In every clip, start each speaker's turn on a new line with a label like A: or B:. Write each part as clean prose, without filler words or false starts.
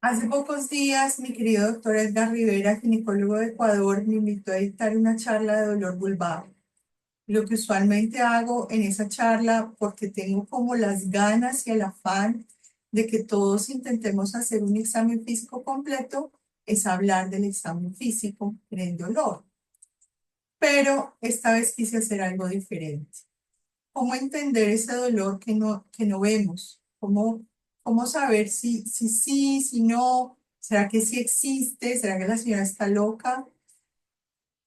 A: Hace pocos días, mi querido doctor Edgar Rivera, ginecólogo de Ecuador, me invitó a dictar una charla de dolor vulvar. Lo que usualmente hago en esa charla, porque tengo como las ganas y el afán de que todos intentemos hacer un examen físico completo, es hablar del examen físico en el dolor. Pero esta vez quise hacer algo diferente. ¿Cómo entender ese dolor que no vemos? ¿Cómo saber si sí, si no? ¿Será que sí existe? ¿Será que la señora está loca?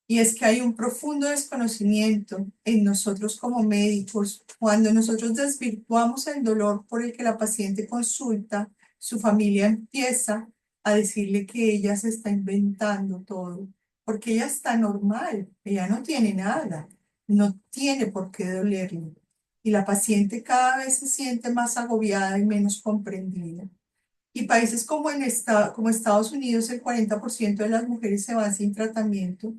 A: Y es que hay un profundo desconocimiento en nosotros como médicos. Cuando nosotros desvirtuamos el dolor por el que la paciente consulta, su familia empieza a decirle que ella se está inventando todo, porque ella está normal, ella no tiene nada, no tiene por qué dolerle. Y la paciente cada vez se siente más agobiada y menos comprendida. Y países como Estados Unidos, el 40% de las mujeres se van sin tratamiento.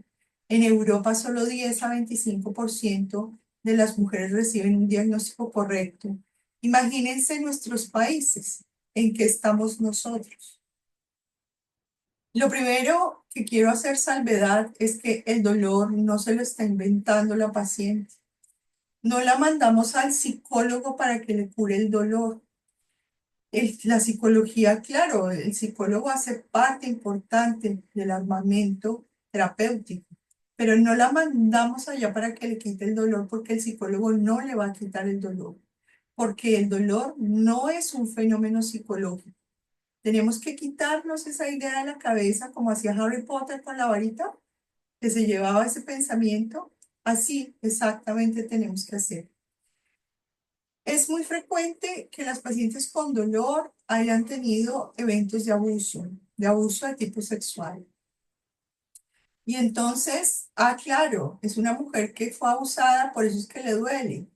A: En Europa, solo 10 a 25% de las mujeres reciben un diagnóstico correcto. Imagínense nuestros países, en que estamos nosotros. Lo primero que quiero hacer salvedad es que el dolor no se lo está inventando la paciente. No la mandamos al psicólogo para que le cure el dolor. La psicología, claro, el psicólogo hace parte importante del armamento terapéutico, pero no la mandamos allá para que le quite el dolor porque el psicólogo no le va a quitar el dolor, porque el dolor no es un fenómeno psicológico. Tenemos que quitarnos esa idea de la cabeza, como hacía Harry Potter con la varita, que se llevaba ese pensamiento. Así exactamente tenemos que hacer. Es muy frecuente que las pacientes con dolor hayan tenido eventos de abuso de tipo sexual. Y entonces, claro, es una mujer que fue abusada, por eso es que le duele.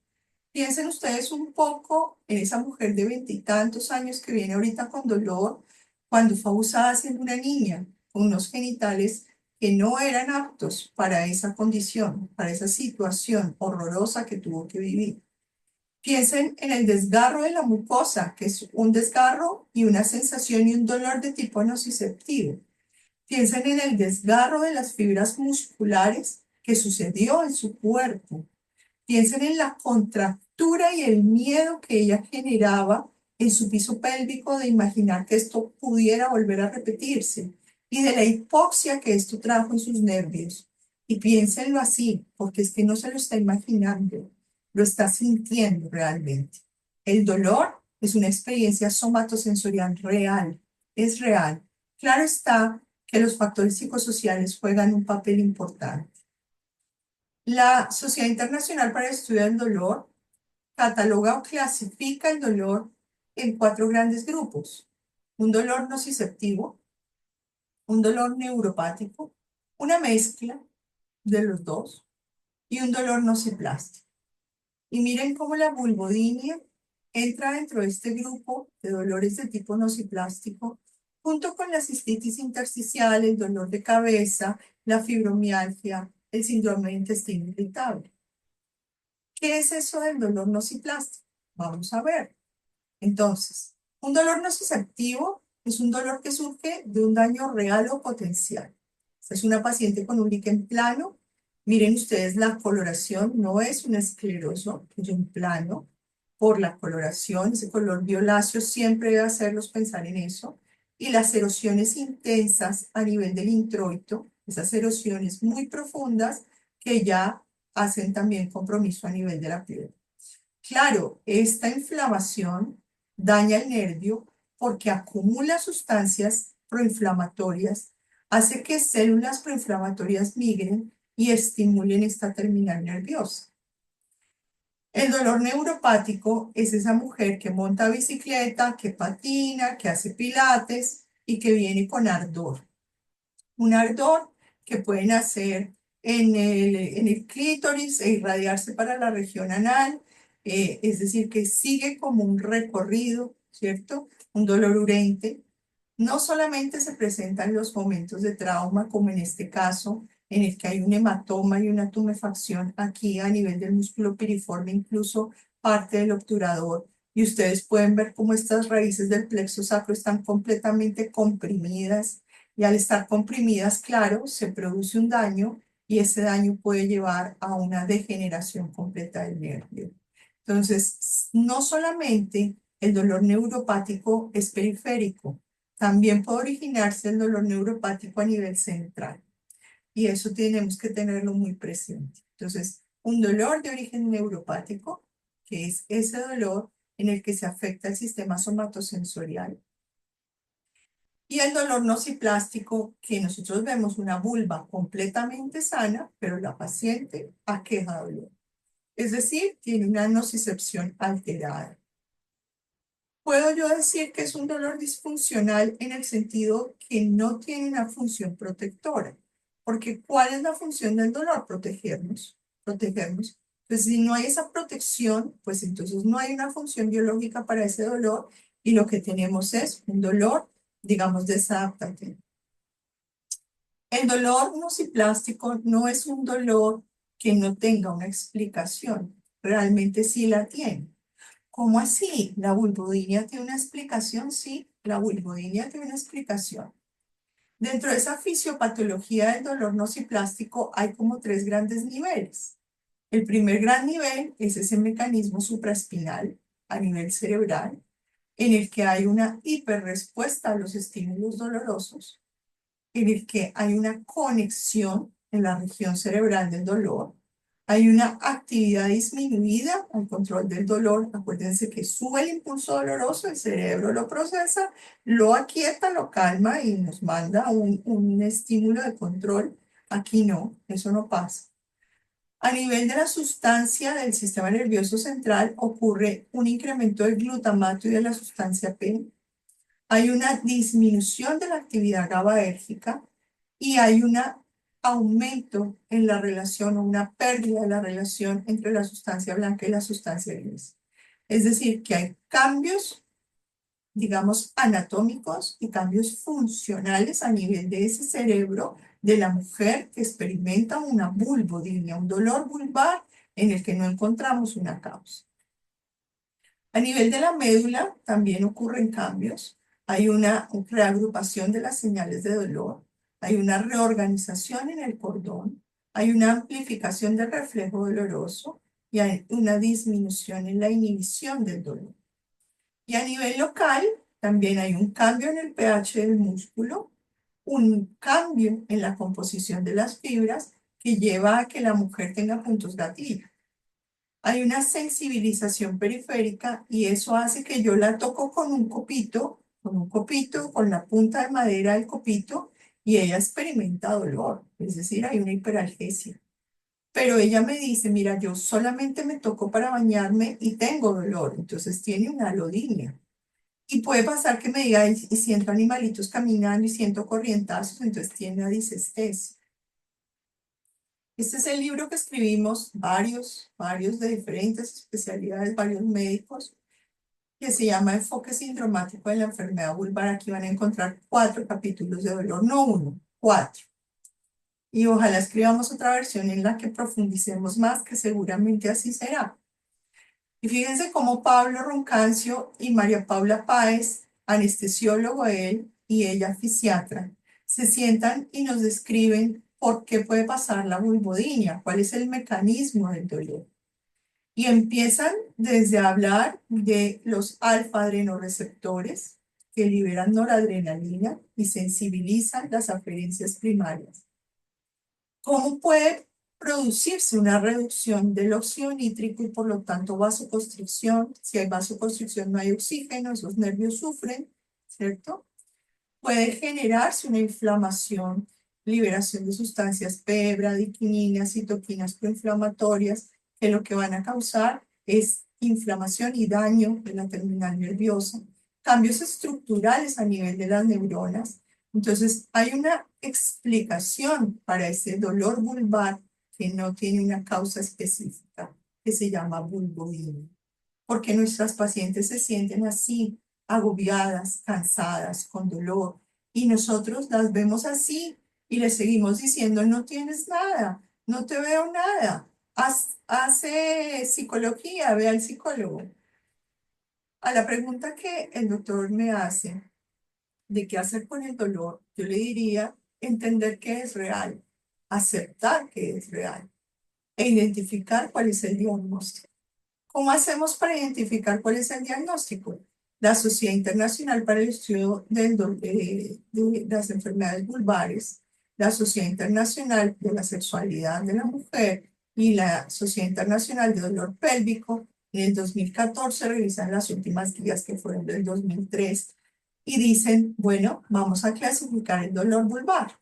A: Piensen ustedes un poco en esa mujer de veintitantos años que viene ahorita con dolor, cuando fue abusada siendo una niña, con unos genitales que no eran aptos para esa condición, para esa situación horrorosa que tuvo que vivir. Piensen en el desgarro de la mucosa, que es un desgarro y una sensación y un dolor de tipo nociceptivo. Piensen en el desgarro de las fibras musculares que sucedió en su cuerpo. Piensen en la contractura y el miedo que ella generaba en su piso pélvico de imaginar que esto pudiera volver a repetirse y de la hipoxia que esto trajo en sus nervios. Y piénsenlo así, porque es que no se lo está imaginando, lo está sintiendo realmente. El dolor es una experiencia somatosensorial real, es real. Claro está que los factores psicosociales juegan un papel importante. La Sociedad Internacional para el Estudio del Dolor cataloga o clasifica el dolor en cuatro grandes grupos: un dolor nociceptivo, un dolor neuropático, una mezcla de los dos y un dolor nociplástico. Y miren cómo la vulvodynia entra dentro de este grupo de dolores de tipo nociplástico, junto con la cistitis intersticial, el dolor de cabeza, la fibromialgia, el síndrome de intestino irritable. ¿Qué es eso del dolor nociplástico? Vamos a ver. Entonces, un dolor nociceptivo es un dolor que surge de un daño real o potencial. Esta es una paciente con un líquen plano. Miren ustedes, la coloración no es un escleroso, es un plano por la coloración. Ese color violáceo siempre debe hacerlos pensar en eso. Y las erosiones intensas a nivel del introito, esas erosiones muy profundas que ya hacen también compromiso a nivel de la piel. Claro, esta inflamación daña el nervio porque acumula sustancias proinflamatorias, hace que células proinflamatorias migren y estimulen esta terminal nerviosa. El dolor neuropático es esa mujer que monta bicicleta, que patina, que hace pilates y que viene con ardor. Un ardor que pueden hacer en el clítoris e irradiarse para la región anal, es decir, que sigue como un recorrido, ¿cierto? Un dolor urente. No solamente se presenta en los momentos de trauma, como en este caso, en el que hay un hematoma y una tumefacción aquí a nivel del músculo piriforme, incluso parte del obturador, Y ustedes pueden ver cómo estas raíces del plexo sacro están completamente comprimidas y al estar comprimidas, claro, se produce un daño y ese daño puede llevar a una degeneración completa del nervio. Entonces, no solamente el dolor neuropático es periférico, también puede originarse el dolor neuropático a nivel central y eso tenemos que tenerlo muy presente. Entonces, un dolor de origen neuropático, que es ese dolor en el que se afecta el sistema somatosensorial, y el dolor nociplástico, que nosotros vemos una vulva completamente sana, pero la paciente aqueja dolor. Es decir, tiene una nocicepción alterada. Puedo yo decir que es un dolor disfuncional en el sentido que no tiene una función protectora, porque ¿cuál es la función del dolor? Protegernos, protegernos. Pues si no hay esa protección, pues entonces no hay una función biológica para ese dolor y lo que tenemos es un dolor, digamos, desadaptativo. El dolor nociplástico no es un dolor que no tenga una explicación, realmente sí la tiene. ¿Cómo así? ¿La vulvodynia tiene una explicación? Sí, la vulvodynia tiene una explicación. Dentro de esa fisiopatología del dolor nociplástico hay como tres grandes niveles. El primer gran nivel es ese mecanismo supraespinal a nivel cerebral, en el que hay una hiperrespuesta a los estímulos dolorosos, en el que hay una conexión en la región cerebral del dolor, hay una actividad disminuida al control del dolor. Acuérdense que sube el impulso doloroso, el cerebro lo procesa, lo aquieta, lo calma y nos manda un estímulo de control. Aquí no, eso no pasa. A nivel de la sustancia del sistema nervioso central ocurre un incremento del glutamato y de la sustancia P. Hay una disminución de la actividad GABAérgica y hay un aumento en la relación o una pérdida de la relación entre la sustancia blanca y la sustancia gris. Es decir, que hay cambios, digamos, anatómicos y cambios funcionales a nivel de ese cerebro de la mujer que experimenta una vulvodynia, un dolor vulvar en el que no encontramos una causa. A nivel de la médula también ocurren cambios. Hay una reagrupación de las señales de dolor, hay una reorganización en el cordón, hay una amplificación del reflejo doloroso y hay una disminución en la inhibición del dolor. Y a nivel local también hay un cambio en el pH del músculo, un cambio en la composición de las fibras que lleva a que la mujer tenga puntos gatillo. Hay una sensibilización periférica y eso hace que yo la toco con la punta de madera del copito y ella experimenta dolor, es decir, hay una hiperalgesia. Pero ella me dice, mira, yo solamente me toco para bañarme y tengo dolor, entonces tiene una alodinia. Y puede pasar que me diga, y siento animalitos caminando y siento corrientazos, entonces tiene una disestesia. Este es el libro que escribimos varios de diferentes especialidades, varios médicos, que se llama Enfoque Sindromático de la Enfermedad Vulvar. Aquí van a encontrar 4 capítulos de dolor, no uno, 4. Y ojalá escribamos otra versión en la que profundicemos más, que seguramente así será. Y fíjense cómo Pablo Roncancio y María Paula Páez, anestesiólogo él y ella fisiatra, se sientan y nos describen por qué puede pasar la vulvodynia, cuál es el mecanismo del dolor. Y empiezan desde hablar de los alfa-adrenoreceptores que liberan noradrenalina y sensibilizan las aferencias primarias. ¿Cómo puede producirse una reducción del óxido nítrico y por lo tanto vasoconstricción? Si hay vasoconstricción no hay oxígeno, esos nervios sufren, ¿cierto? Puede generarse una inflamación, liberación de sustancias P, bradykininas, citoquinas proinflamatorias, que lo que van a causar es inflamación y daño de la terminal nerviosa, cambios estructurales a nivel de las neuronas. Entonces, hay una explicación para ese dolor vulvar que no tiene una causa específica, que se llama vulvodynia, porque nuestras pacientes se sienten así, agobiadas, cansadas, con dolor, y nosotros las vemos así y les seguimos diciendo, no tienes nada, no te veo nada, hace psicología, ve al psicólogo. A la pregunta que el doctor me hace de qué hacer con el dolor, yo le diría entender que es real, aceptar que es real e identificar cuál es el diagnóstico. ¿Cómo hacemos para identificar cuál es el diagnóstico? La Sociedad Internacional para el Estudio de las Enfermedades Vulvares, la Sociedad Internacional de la Sexualidad de la Mujer y la Sociedad Internacional de Dolor Pélvico en el 2014 revisan las últimas guías que fueron del 2003 y dicen, bueno, vamos a clasificar el dolor vulvar.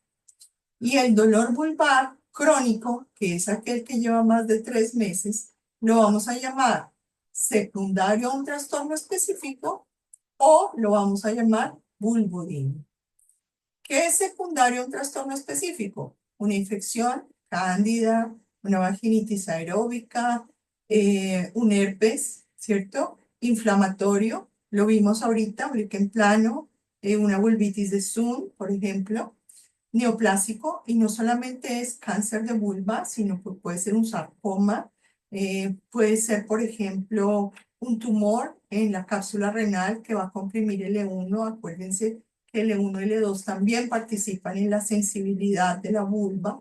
A: Y el dolor vulvar crónico, que es aquel que lleva más de 3 meses, lo vamos a llamar secundario a un trastorno específico o lo vamos a llamar vulvodynia. ¿Qué es secundario a un trastorno específico? Una infección cándida, una vaginitis aeróbica, un herpes, ¿cierto? Inflamatorio, lo vimos ahorita, en plano, una vulvitis de Zoom, por ejemplo, neoplásico, y no solamente es cáncer de vulva, sino que puede ser un sarcoma, puede ser, por ejemplo, un tumor en la cápsula renal que va a comprimir L1. Acuérdense que L1 y L2 también participan en la sensibilidad de la vulva.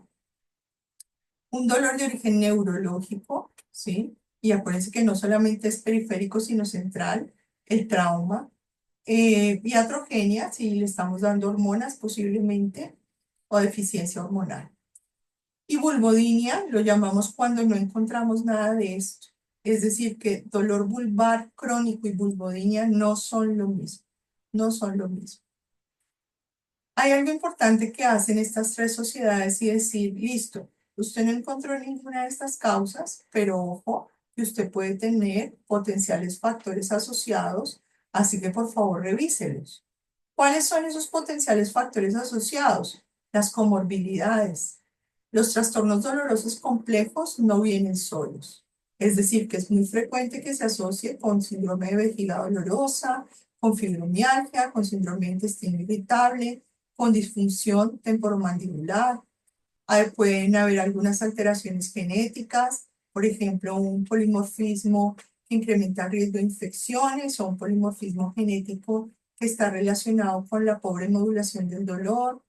A: Un dolor de origen neurológico, ¿sí? Y acuérdense que no solamente es periférico, sino central, el trauma. Iatrogenia, si le estamos dando hormonas posiblemente, o deficiencia hormonal. Y vulvodynia lo llamamos cuando no encontramos nada de esto. Es decir, que dolor vulvar crónico y vulvodynia no son lo mismo. No son lo mismo. Hay algo importante que hacen estas tres sociedades y decir, listo, usted no encontró ninguna de estas causas, pero ojo, que usted puede tener potenciales factores asociados, así que por favor revíselos. ¿Cuáles son esos potenciales factores asociados? Las comorbilidades. Los trastornos dolorosos complejos no vienen solos. Es decir, que es muy frecuente que se asocie con síndrome de vejiga dolorosa, con fibromialgia, con síndrome de intestino irritable, con disfunción temporomandibular. Pueden haber algunas alteraciones genéticas, por ejemplo, un polimorfismo que incrementa el riesgo de infecciones o un polimorfismo genético que está relacionado con la pobre modulación del dolor.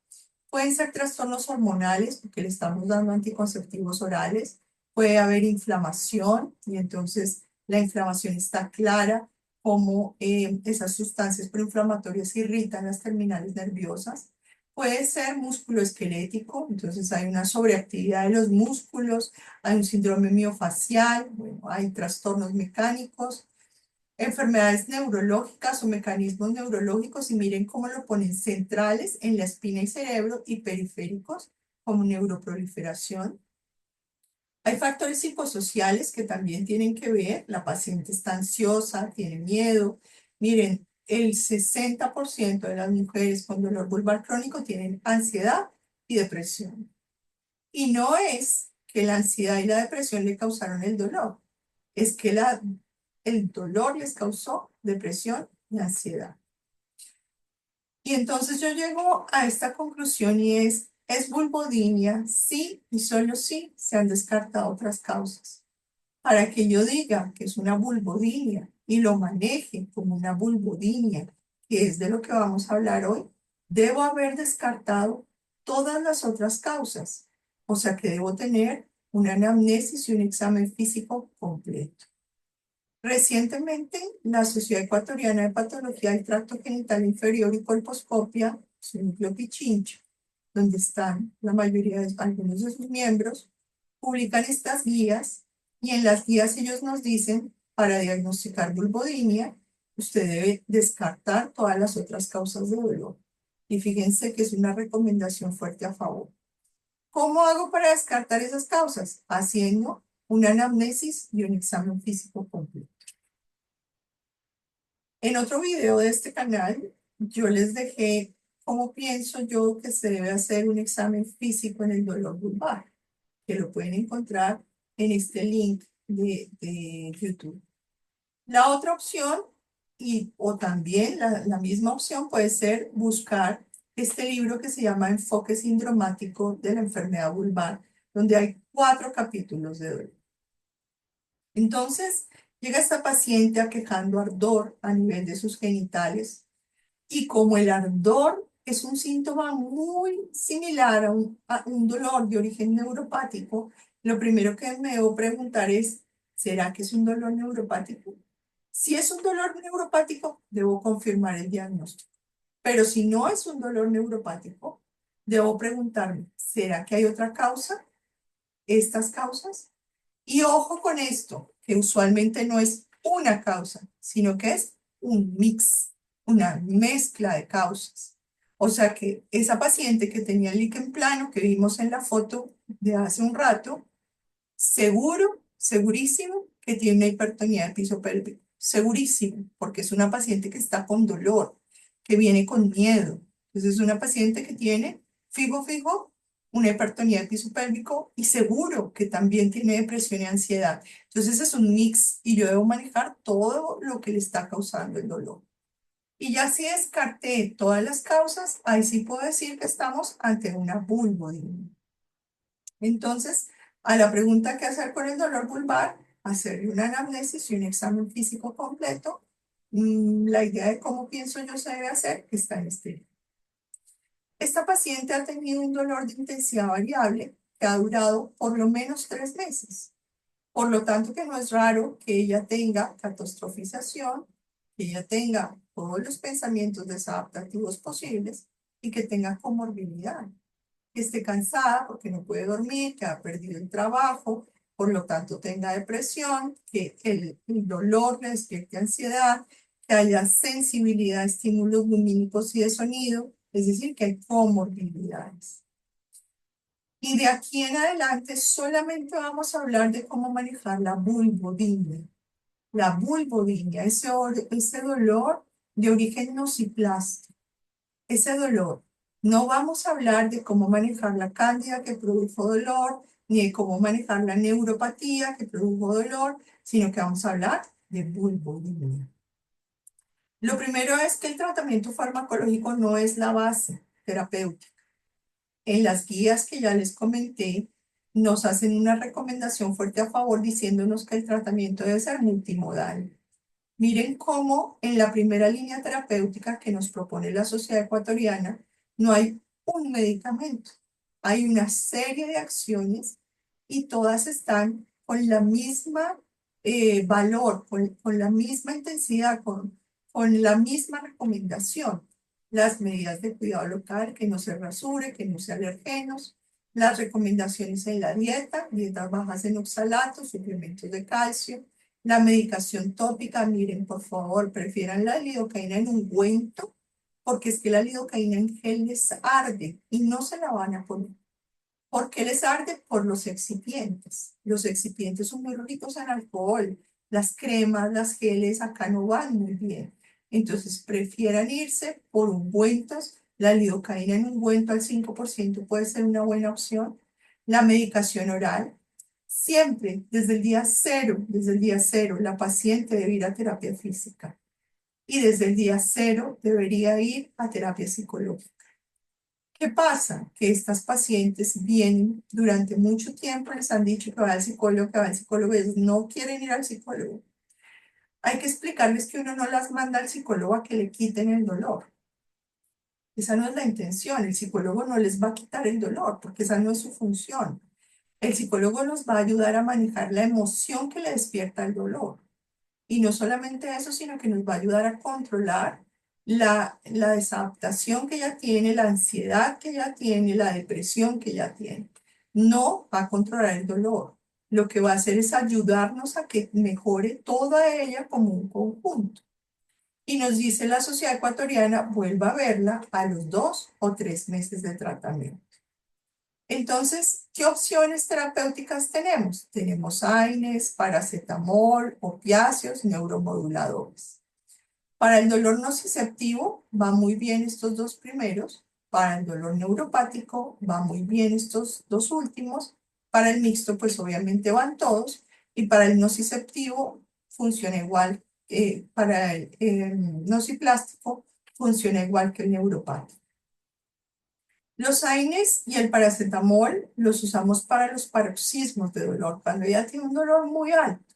A: Pueden ser trastornos hormonales, porque le estamos dando anticonceptivos orales. Puede haber inflamación y entonces la inflamación está clara como esas sustancias proinflamatorias irritan las terminales nerviosas. Puede ser musculoesquelético, entonces hay una sobreactividad de los músculos, hay un síndrome miofacial, bueno, hay trastornos mecánicos, enfermedades neurológicas o mecanismos neurológicos, y miren cómo lo ponen centrales en la espina y cerebro y periféricos como neuroproliferación. Hay factores psicosociales que también tienen que ver, la paciente está ansiosa, tiene miedo. Miren, el 60% de las mujeres con dolor vulvar crónico tienen ansiedad y depresión. Y no es que la ansiedad y la depresión le causaron el dolor, es que el dolor les causó depresión y ansiedad. Y entonces yo llego a esta conclusión y es vulvodynia, sí y solo sí se han descartado otras causas. Para que yo diga que es una vulvodynia y lo maneje como una vulvodynia, que es de lo que vamos a hablar hoy, debo haber descartado todas las otras causas. O sea que debo tener una anamnesis y un examen físico completo. Recientemente, la Sociedad Ecuatoriana de Patología del Tracto Genital Inferior y Colposcopia, su núcleo Pichincha, donde están la mayoría de algunos de sus miembros, publican estas guías, y en las guías ellos nos dicen, para diagnosticar vulvodynia, usted debe descartar todas las otras causas de dolor. Y fíjense que es una recomendación fuerte a favor. ¿Cómo hago para descartar esas causas? Haciendo una anamnesis y un examen físico completo. En otro video de este canal, yo les dejé cómo pienso yo que se debe hacer un examen físico en el dolor vulvar, que lo pueden encontrar en este link de YouTube. La otra opción, o también la misma opción, puede ser buscar este libro que se llama Enfoque Sindromático de la Enfermedad Vulvar, donde hay 4 capítulos de dolor. Entonces, Llega esta paciente aquejando ardor a nivel de sus genitales y como el ardor es un síntoma muy similar a un dolor de origen neuropático, lo primero que me debo preguntar es, ¿será que es un dolor neuropático? Si es un dolor neuropático, debo confirmar el diagnóstico. Pero si no es un dolor neuropático, debo preguntarme, ¿será que hay otra causa? ¿Estas causas? Y ojo con esto, que usualmente no es una causa, sino que es un mix, una mezcla de causas. O sea que esa paciente que tenía el líquen plano que vimos en la foto de hace un rato, seguro, segurísimo que tiene una hipertonía del piso pélvico. Segurísimo, porque es una paciente que está con dolor, que viene con miedo. Entonces es una paciente que tiene, fijo, una hipertonía del piso pélvico y seguro que también tiene depresión y ansiedad. Entonces es un mix y yo debo manejar todo lo que le está causando el dolor. Y ya si descarté todas las causas, ahí sí puedo decir que estamos ante una vulvodimia. Entonces, a la pregunta ¿qué hacer con el dolor vulvar? Hacerle una anamnesis y un examen físico completo. La idea de cómo pienso yo se debe hacer está en este libro. Esta paciente ha tenido un dolor de intensidad variable que ha durado por lo menos 3 meses. Por lo tanto, que no es raro que ella tenga catastrofización, que ella tenga todos los pensamientos desadaptativos posibles y que tenga comorbilidad, que esté cansada porque no puede dormir, que ha perdido el trabajo, por lo tanto tenga depresión, que el dolor le despierte ansiedad, que haya sensibilidad a estímulos lumínicos y de sonido, es decir, que hay comorbilidades. Y de aquí en adelante solamente vamos a hablar de cómo manejar la vulvodynia. La vulvodynia, ese dolor de origen nociplástico, ese dolor. No vamos a hablar de cómo manejar la cándida que produjo dolor, ni de cómo manejar la neuropatía que produjo dolor, sino que vamos a hablar de vulvodynia. Lo primero es que el tratamiento farmacológico no es la base terapéutica. En las guías que ya les comenté, nos hacen una recomendación fuerte a favor diciéndonos que el tratamiento debe ser multimodal. Miren cómo en la primera línea terapéutica que nos propone la Sociedad Ecuatoriana no hay un medicamento, hay una serie de acciones y todas están con la misma valor, con la misma intensidad, con la misma recomendación. Las medidas de cuidado local, que no se rasure, que no se alergenos, las recomendaciones en la dieta, dietas bajas en oxalatos, suplementos de calcio, la medicación tópica, miren, por favor, prefieran la lidocaína en ungüento, porque es que la lidocaína en gel les arde y no se la van a poner. ¿Por qué les arde? Por los excipientes. Los excipientes son muy ricos en alcohol. Las cremas, las geles acá no van muy bien. Entonces, prefieran irse por ungüentos. La lidocaína en ungüento al 5% puede ser una buena opción. La medicación oral. Siempre, desde el día cero, la paciente debe ir a terapia física. Y desde el día cero debería ir a terapia psicológica. ¿Qué pasa? Que estas pacientes vienen durante mucho tiempo, les han dicho que va al psicólogo, que va al psicólogo, y ellos no quieren ir al psicólogo. Hay que explicarles que uno no las manda al psicólogo a que le quiten el dolor. Esa no es la intención. El psicólogo no les va a quitar el dolor porque esa no es su función. El psicólogo nos va a ayudar a manejar la emoción que le despierta el dolor. Y no solamente eso, sino que nos va a ayudar a controlar la desadaptación que ella tiene, la ansiedad que ella tiene, la depresión que ella tiene. No va a controlar el dolor. Lo que va a hacer es ayudarnos a que mejore toda ella como un conjunto. Y nos dice la Sociedad Ecuatoriana, vuelva a verla a los 2 o 3 meses de tratamiento. Entonces, ¿qué opciones terapéuticas tenemos? Tenemos AINES, paracetamol, opiáceos, neuromoduladores. Para el dolor nociceptivo va muy bien estos dos primeros. Para el dolor neuropático va muy bien estos dos últimos. Para el mixto, pues obviamente van todos. Y para el nociceptivo funciona igual. Para el nociplástico funciona igual que el neuropático. Los AINES y el paracetamol los usamos para los paroxismos de dolor, cuando ella tiene un dolor muy alto.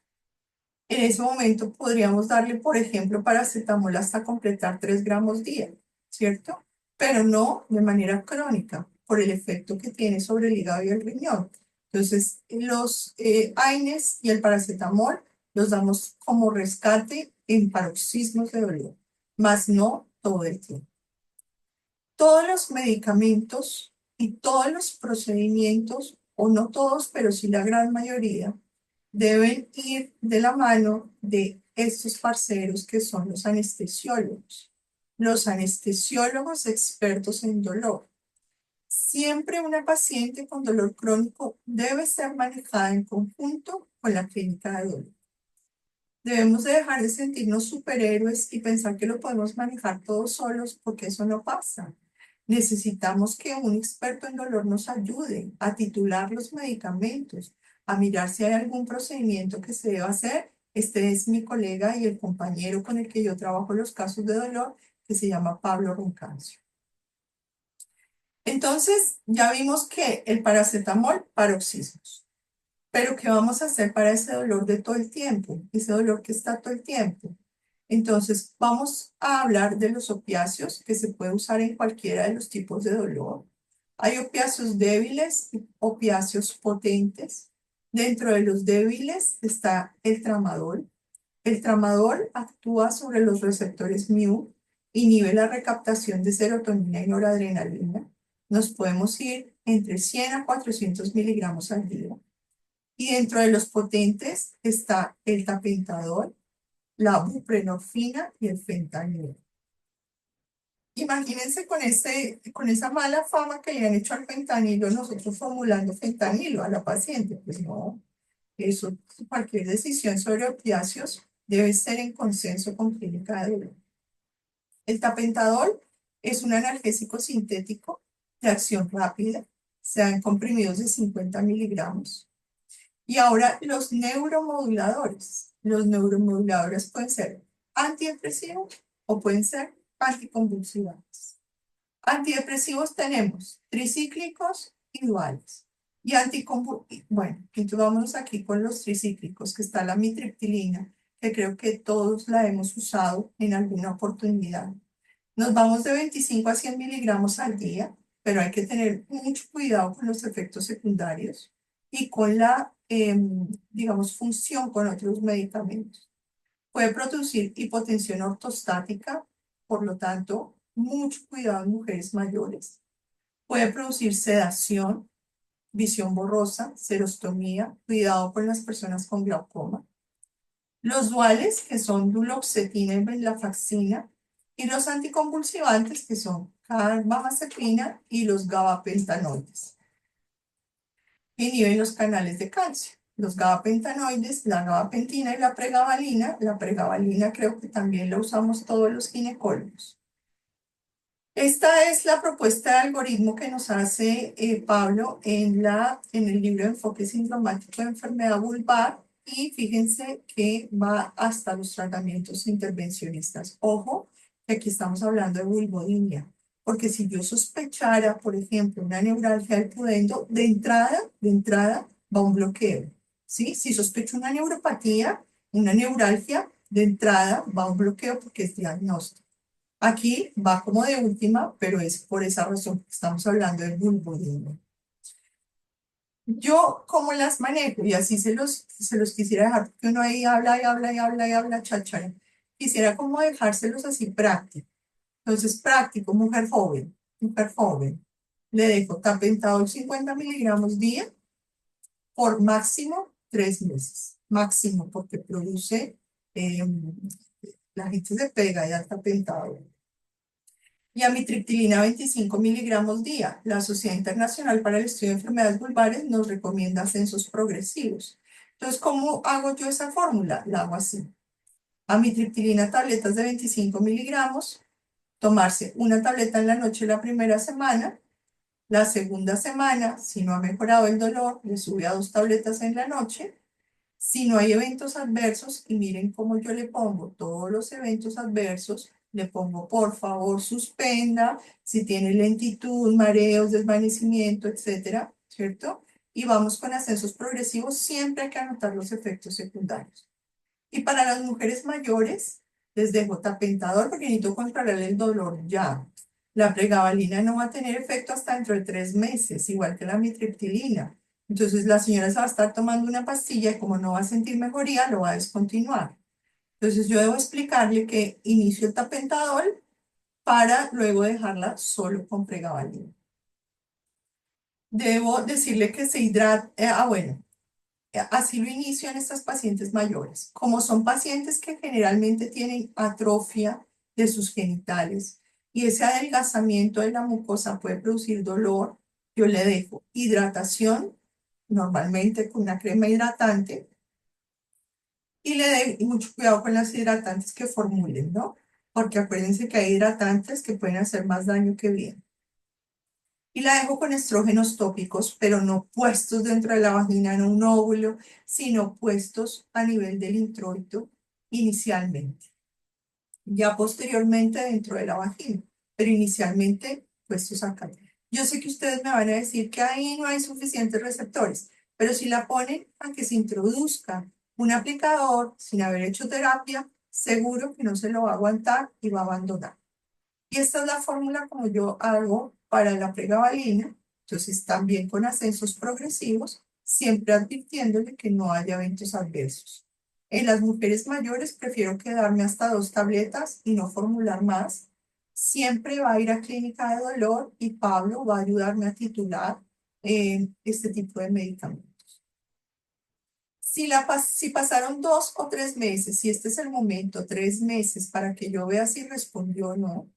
A: En ese momento podríamos darle, por ejemplo, paracetamol hasta completar 3 gramos día, ¿cierto? Pero no de manera crónica, por el efecto que tiene sobre el hígado y el riñón. Entonces, los AINES y el paracetamol los damos como rescate en paroxismos de dolor, más no todo el tiempo. Todos los medicamentos y todos los procedimientos, o no todos, pero sí la gran mayoría, deben ir de la mano de estos parceros que son los anestesiólogos. Los anestesiólogos expertos en dolor. Siempre una paciente con dolor crónico debe ser manejada en conjunto con la clínica de dolor. Debemos de dejar de sentirnos superhéroes y pensar que lo podemos manejar todos solos, porque eso no pasa. Necesitamos que un experto en dolor nos ayude a titular los medicamentos, a mirar si hay algún procedimiento que se deba hacer. Este es mi colega y el compañero con el que yo trabajo los casos de dolor, que se llama Pablo Roncancio. Entonces, ya vimos que el paracetamol, paroxismos. Pero ¿qué vamos a hacer para ese dolor de todo el tiempo? Ese dolor que está todo el tiempo. Entonces, vamos a hablar de los opiáceos, que se puede usar en cualquiera de los tipos de dolor. Hay opiáceos débiles y opiáceos potentes. Dentro de los débiles está el tramadol. El tramadol actúa sobre los receptores mu, inhibe la recaptación de serotonina y noradrenalina. Nos podemos ir entre 100 a 400 miligramos al día. Y dentro de los potentes está el tapentadol, la buprenorfina y el fentanilo. Imagínense con esa mala fama que le han hecho al fentanilo, nosotros formulando fentanilo a la paciente. Pues no, eso, cualquier decisión sobre opiáceos debe ser en consenso con clínica de dolor. El tapentadol es un analgésico sintético de acción rápida, se dan comprimidos de 50 miligramos. Y ahora los neuromoduladores. Los neuromoduladores pueden ser antidepresivos o pueden ser anticonvulsivantes. Antidepresivos tenemos tricíclicos y duales. Y bueno, entonces vámonos aquí con los tricíclicos, que está la mitriptilina, que creo que todos la hemos usado en alguna oportunidad. Nos vamos de 25 a 100 miligramos al día, pero hay que tener mucho cuidado con los efectos secundarios y con la, digamos, función con otros medicamentos. Puede producir hipotensión ortostática, por lo tanto, mucho cuidado en mujeres mayores. Puede producir sedación, visión borrosa, serostomía, cuidado con las personas con glaucoma. Los duales, que son duloxetina y venlafaxina, y los anticonvulsivantes, que son carbamazepina y los gabapentanoides, que inhiben los canales de calcio. Los gabapentanoides, la gabapentina y la pregabalina. La pregabalina creo que también la usamos todos los ginecólogos. Esta es la propuesta de algoritmo que nos hace Pablo en el libro Enfoque Sintomático de Enfermedad Vulvar, y fíjense que va hasta los tratamientos intervencionistas. Ojo, que aquí estamos hablando de vulvodynia, porque si yo sospechara, por ejemplo, una neuralgia del pudendo, de entrada va un bloqueo, ¿sí? Si sospecho una neuropatía, una neuralgia, de entrada va un bloqueo porque es diagnóstico. Aquí va como de última, pero es por esa razón que estamos hablando del vulvodynia. Yo, ¿cómo las manejo? Y así se los quisiera dejar, porque uno ahí habla y habla y habla y habla, cháchara. Quisiera como dejárselos así práctico. Entonces, práctico, mujer joven, mujer joven. Le dejo tapentadol 50 miligramos día por máximo 3 meses. Máximo, porque produce, la gente se pega y al tapentadol. Y amitriptilina 25 miligramos día. La Sociedad Internacional para el Estudio de Enfermedades Vulvares nos recomienda ascensos progresivos. Entonces, ¿cómo hago yo esa fórmula? La hago así. Amitriptilina, tabletas de 25 miligramos. Tomarse una tableta en la noche la primera semana. La segunda semana, si no ha mejorado el dolor, le sube a 2 tabletas en la noche. Si no hay eventos adversos, y miren cómo yo le pongo todos los eventos adversos, le pongo por favor suspenda, si tiene lentitud, mareos, desvanecimiento, etcétera, ¿cierto? Y vamos con ascensos progresivos, siempre hay que anotar los efectos secundarios. Y para las mujeres mayores, les dejo tapentador porque necesito controlar el dolor ya. La pregabalina no va a tener efecto hasta dentro de 3 meses, igual que la mitriptilina. Entonces la señora se va a estar tomando una pastilla y como no va a sentir mejoría, lo va a descontinuar. Entonces yo debo explicarle que inicio el tapentador para luego dejarla solo con pregabalina. Debo decirle que se hidrate, bueno, así lo inicio en estas pacientes mayores. Como son pacientes que generalmente tienen atrofia de sus genitales y ese adelgazamiento de la mucosa puede producir dolor, yo le dejo hidratación, normalmente con una crema hidratante, y le doy mucho cuidado con las hidratantes que formulen, ¿no? Porque acuérdense que hay hidratantes que pueden hacer más daño que bien. Y la dejo con estrógenos tópicos, pero no puestos dentro de la vagina, no un óvulo, sino puestos a nivel del introito inicialmente. Ya posteriormente dentro de la vagina, pero inicialmente puestos acá. Yo sé que ustedes me van a decir que ahí no hay suficientes receptores, pero si la ponen a que se introduzca un aplicador sin haber hecho terapia, seguro que no se lo va a aguantar y va a abandonar. Y esta es la fórmula como yo hago para la pregabalina. Entonces, también con ascensos progresivos, siempre advirtiéndole que no haya eventos adversos. En las mujeres mayores prefiero quedarme hasta 2 tabletas y no formular más. Siempre va a ir a clínica de dolor y Pablo va a ayudarme a titular este tipo de medicamentos. Si pasaron 2 o 3 meses, si este es el momento, 3 meses, para que yo vea si respondió o no,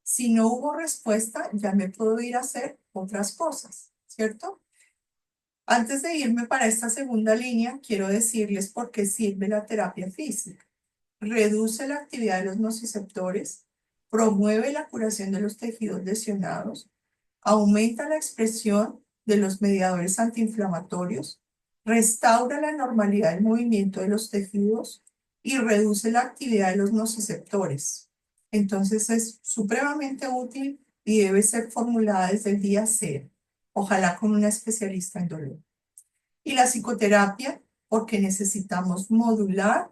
A: si no hubo respuesta, ya me puedo ir a hacer otras cosas, ¿cierto? Antes de irme para esta segunda línea, quiero decirles por qué sirve la terapia física. Reduce la actividad de los nociceptores, promueve la curación de los tejidos lesionados, aumenta la expresión de los mediadores antiinflamatorios, restaura la normalidad del movimiento de los tejidos y reduce la actividad de los nociceptores. Entonces es supremamente útil y debe ser formulada desde el día cero, ojalá con una especialista en dolor. Y la psicoterapia, porque necesitamos modular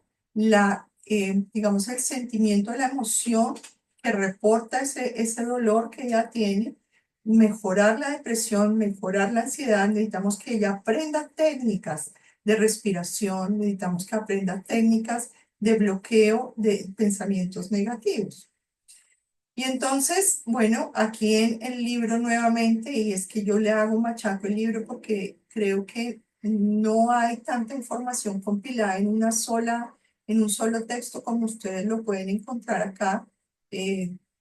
A: digamos, el sentimiento, la emoción que reporta ese dolor que ella tiene, mejorar la depresión, mejorar la ansiedad. Necesitamos que ella aprenda técnicas de respiración, necesitamos que aprenda técnicas de bloqueo de pensamientos negativos. Y entonces, bueno, aquí en el libro nuevamente, y es que yo le hago machaco el libro porque creo que no hay tanta información compilada en un solo texto como ustedes lo pueden encontrar acá.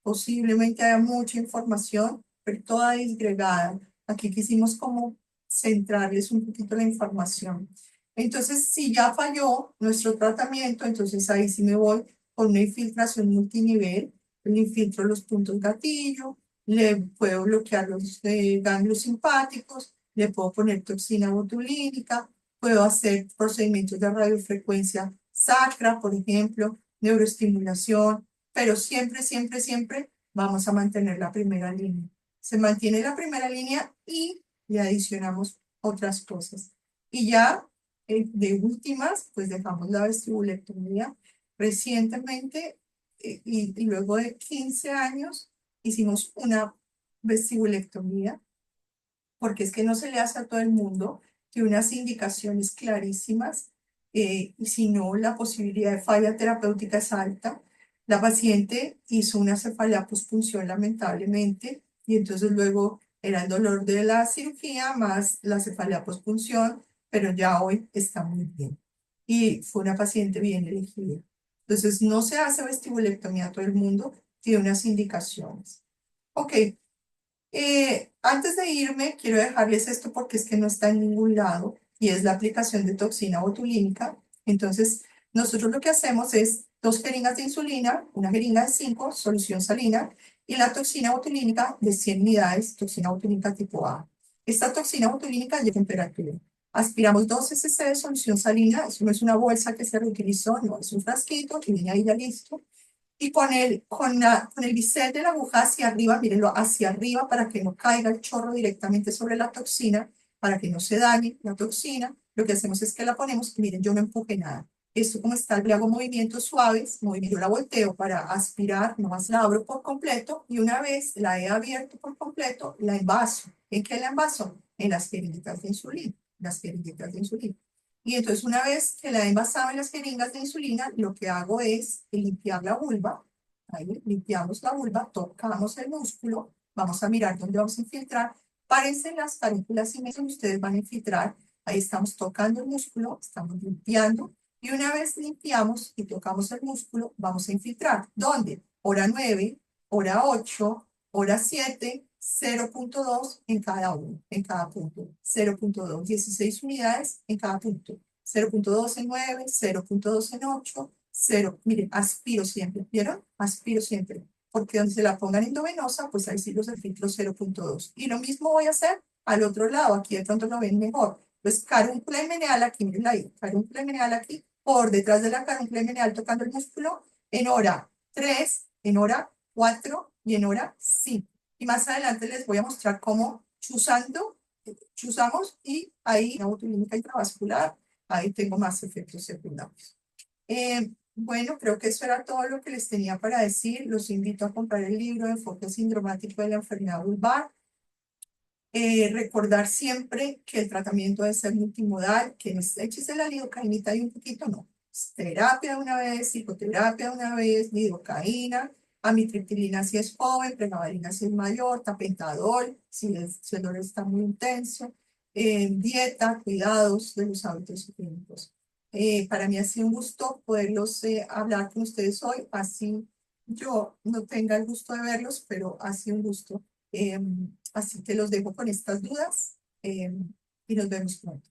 A: Posiblemente haya mucha información, pero toda disgregada. Aquí quisimos como centrarles un poquito la información. Entonces, si ya falló nuestro tratamiento, entonces ahí sí me voy con una infiltración multinivel. Le infiltro los puntos gatillo, le puedo bloquear los ganglios simpáticos, le puedo poner toxina botulínica, puedo hacer procedimientos de radiofrecuencia sacra, por ejemplo, neuroestimulación, pero siempre, siempre, siempre vamos a mantener la primera línea. Se mantiene la primera línea y le adicionamos otras cosas. Y ya de últimas, pues dejamos la vestibulectomía. Recientemente y luego de 15 años hicimos una vestibulectomía, porque es que no se le hace a todo el mundo, tiene unas indicaciones clarísimas, y si no, la posibilidad de falla terapéutica es alta. La paciente hizo una cefaleapospunción lamentablemente, y entonces luego era el dolor de la cirugía más la cefaleapospunción, pero ya hoy está muy bien. Y fue una paciente bien elegida. Entonces, no se hace vestibulectomía a todo el mundo, tiene unas indicaciones. Ok, antes de irme, quiero dejarles esto porque es que no está en ningún lado y es la aplicación de toxina botulínica. Entonces, nosotros lo que hacemos es 2 jeringas de insulina, una jeringa de 5, solución salina, y la toxina botulínica de 100 unidades, toxina botulínica tipo A. Esta toxina botulínica de temperatura. Aspiramos 2 cc de solución salina, eso no es una bolsa que se reutilizó, no, es un frasquito que viene ahí ya listo. Y con el bisel de la aguja hacia arriba, mírenlo, hacia arriba para que no caiga el chorro directamente sobre la toxina, para que no se dañe la toxina. Lo que hacemos es que la ponemos, miren, yo no empuje nada. Esto como está, le hago movimientos suaves, yo la volteo para aspirar, nomás la abro por completo y una vez la he abierto por completo, la envaso. ¿En qué la envaso? En las jeringuitas de insulina, las jeringuitas de insulina. Y entonces una vez que la he envasado en las jeringas de insulina, lo que hago es limpiar la vulva, ahí limpiamos la vulva, tocamos el músculo, vamos a mirar dónde vamos a infiltrar, párense las carúnculas y mesos, ustedes van a infiltrar, ahí estamos tocando el músculo, estamos limpiando, y una vez limpiamos y tocamos el músculo, vamos a infiltrar. ¿Dónde? Hora 9, hora 8, hora 7, 0.2 en cada uno, en cada punto. 0.2, 16 unidades en cada punto. 0.2 en 9, 0.2 en 8, 0. Miren, aspiro siempre, ¿vieron? Aspiro siempre. Porque donde se la pongan endovenosa, pues ahí sí los filtro 0.2. Y lo mismo voy a hacer al otro lado, aquí de pronto lo ven mejor. Pues caruncula y meneal aquí, miren ahí, caruncula y meneal aquí, por detrás de la caruncula y meneal tocando el músculo en hora 3, en hora 4 y en hora 5. Y más adelante les voy a mostrar cómo chuzamos y ahí la botulínica intravascular, ahí tengo más efectos secundarios. Bueno, creo que eso era todo lo que les tenía para decir. Los invito a comprar el libro de Enfoque Sindromático de la Enfermedad Vulvar. Recordar siempre que el tratamiento debe ser multimodal, que no es échese la lidocainita y un poquito, no. Terapia de una vez, psicoterapia de una vez, lidocaína, amitriptilina si es joven, pregabalina si es mayor, tapentadol si el dolor está muy intenso, dieta, cuidados de los hábitos clínicos. Para mí ha sido un gusto poderlos hablar con ustedes hoy, así yo no tenga el gusto de verlos, pero ha sido un gusto. Así que los dejo con estas dudas y nos vemos pronto.